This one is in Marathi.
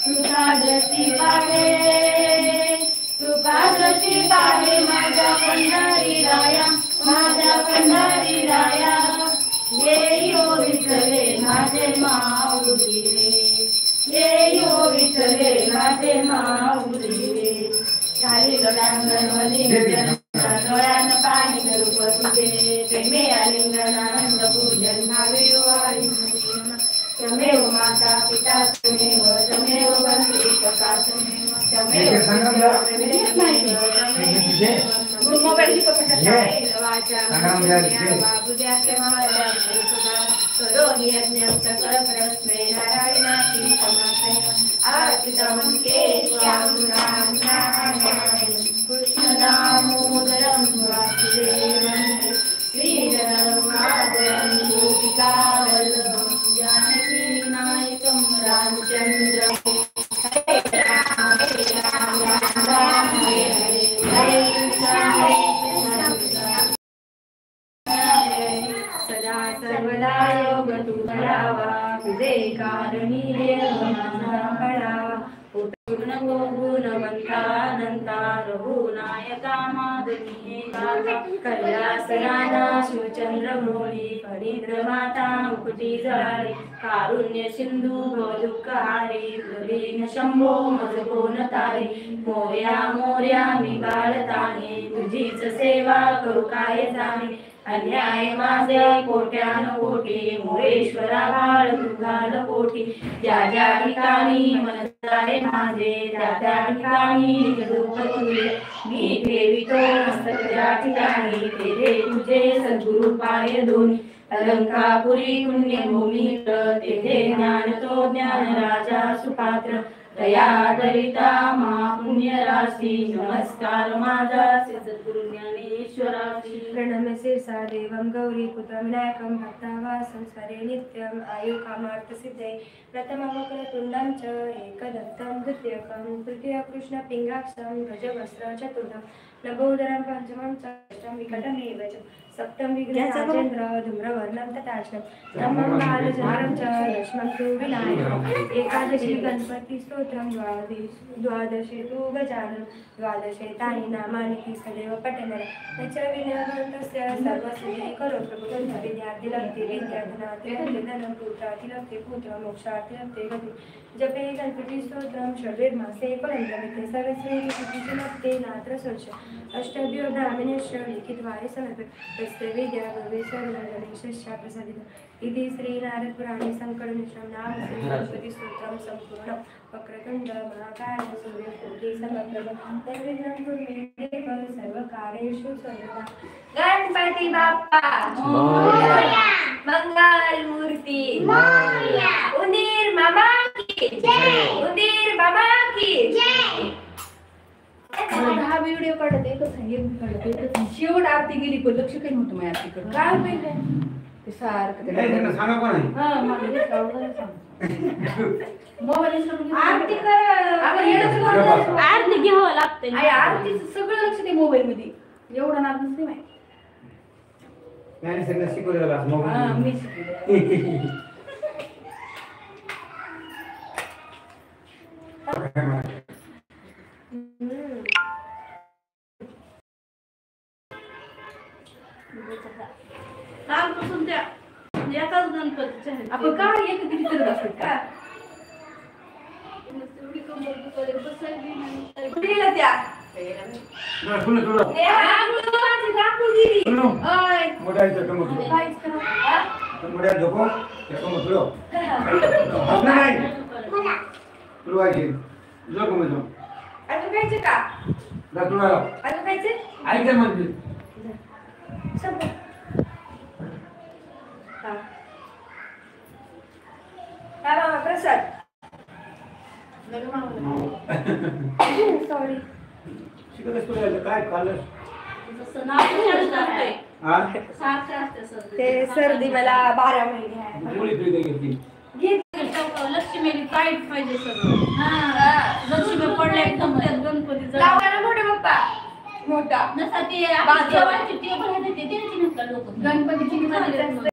कृपादृष्टी पाहे, कृपादृष्टी पाहे माझ्या पंढरी राया, माझ्या पंढरी राया. येई ओ विठ्ठले माझे माऊली रे, येई ओ विठ्ठले माझे माऊली रे. झाली गडांगणवली डोळ्यानं पाणी रूप तुझे, प्रेमे आलिंगनानंद पूजन भावे वाळी. तमेव माता पिता तमेव, तमेव बंधुता तमेव, तमेव मोबाईल वाचा बाबुद्या केव्हा करो यज्ञ सकल परस्मे नारायणाची समासे. आर्तितम केशवं राम नारायण कृष्ण दामोदरं वासुदेवं श्रीधरं माधवं गोपिकावल्लभं जानकी नायकं रामचन्द्रं. हरे राम राम राम हरे हरे, हरे कृष्ण सदा सर्वदा योग तू धरावा, तुझे कारणी देव माझा कळावा. पूर्ण गुणवंता अनंता रघुनायका माधवी गाता. कैलासनाना शिवचंद्र मोळी फणीद्र माता मुकुटी जळाली. कारुण्य सिंधू दुःख हारी, प्रवीण शंभो मज कोण तारी. मोर्या मोर्या मी बाळताने, तुझीच सेवा करू काय जाणे. अन्याय माझे कोट्यान कोटी, मोरेश्वरा बाळ तुझाल कोटी. ज्या ज्या ठिकाणी मन जाणे माझे, त्या त्या ठिकाणी रूप तुझे. मी ठेवितो मस्तक त्या ठिकाणी, तेथे तुझे सद्गुरु पाय दोन्ही. अलंकापुरी पुण्यभूमी तेथे ज्ञान तो ज्ञान राजा सुपात्र. दया दरिता महापुण्य राशी, नमस्कार माझा सद्गुरु ज्ञानेश्वराशी. प्रणम्य शिरसा देवं गौरीपुत्रं विनायकं भक्तावासं स्मरे नित्यं आयु कामार्थ सिद्धये. प्रथमं वक्रतुण्डं च एकदन्तं द्वितीयकं तृतीय कृष्ण पिङ्गाक्षं गजवस्त्र चतुर्थं लंबोदरं पञ्चमं च षष्ठं विकटमेव च सप्तं विघ्नराजेन्द्र धूम्रवर्णं तथाष्टं नवमं बालचन्द्रं च दशमं तु विनायकम्. एकादशी गणपति स्तोत्रं द्वादशे तु गजाननं द्वादशे तानि नामानि सदैव पठेत्. तच्च विघ्नहस्तस्य सर्वसिद्धिः करोतु प्रभुः. विद्यार्थी लब्धे विद्याधनार्थी धनं पुत्रार्थी लब्धे पुत्र मोक्षार्थी लब्धे गति. जपे गणपति स्तोत्रं षड्वेदमासे परन्तमिते सर्वस्वे विभूतिः लब्धे नात्र सोच. अष्टभ्यो ब्राह्मणेश्च लिखित्वाय समर्पित. तस्य विद्या भवे सर्वगणेशस्य प्रसादिता. इति श्रीनारदपुराणे शङ्करमिश्रं नाम श्रीगणपतिस्तोत्रं सम्पूर्णं. वक्रतुण्ड महाकाय सूर्यकोटि समप्रभ निर्विघ्नं कुरु मे देव सर्वकार्येषु सर्वदा. गणपति बाप्पा मोरया, मंगल मूर्ति मोरया, उंदीर मामा की जय, उंदीर मामा की जय. हा व्हिडिओ काढत एकच आहे, काढत एकच. शेवट आरती गेली पण लक्ष काही नव्हतं माझ्या आरतीकडे. काय माहिती ते सारखं सांगा कोण आहे. हा मला नाही कळलं सांग. मोबाईल आरती कर. आरती घ्यावं लागते. आरतीचं सगळं लक्ष ते मोबाईल मध्ये. एवढा नाद नसते माहिती. नाही सगळं शिकवलेलं असं हा मोबाईल. मी शिकले. कालपासून त्या एकाच गणपतीच्या आपण काय एक किती करत असतो का एवढी कंबर दुखायला बसायली नाही. कुठेला त्या ना फुल फुल ए आंगळाची दाखवली. ओय मोठायचं कमर फुल. काहीच करा. मोठ्या झोपो ते कमर फुल. आपलं नाही फुल वाजी जो कमर जो. अजून खायचे का? ना तुला अजून खायचे? ऐक म्हणजे सब हा प्रसाद. सॉरी शिकत असतो काय खाल्लं. जसं नाव असते. हा सारखं असते सर. ते सर्दी मला 12 महिने आहे. गोळी पिली घेतली. लक्ष्मीला टाईट पाहिजे सगळं. हा लक्ष्मी पडले एकदम त्यात गणपती लावा ना मोठे पप्पा. मोठा नसा ती जेवायची टेबल आहे ते त्यांची नसतात लोक. गणपतीची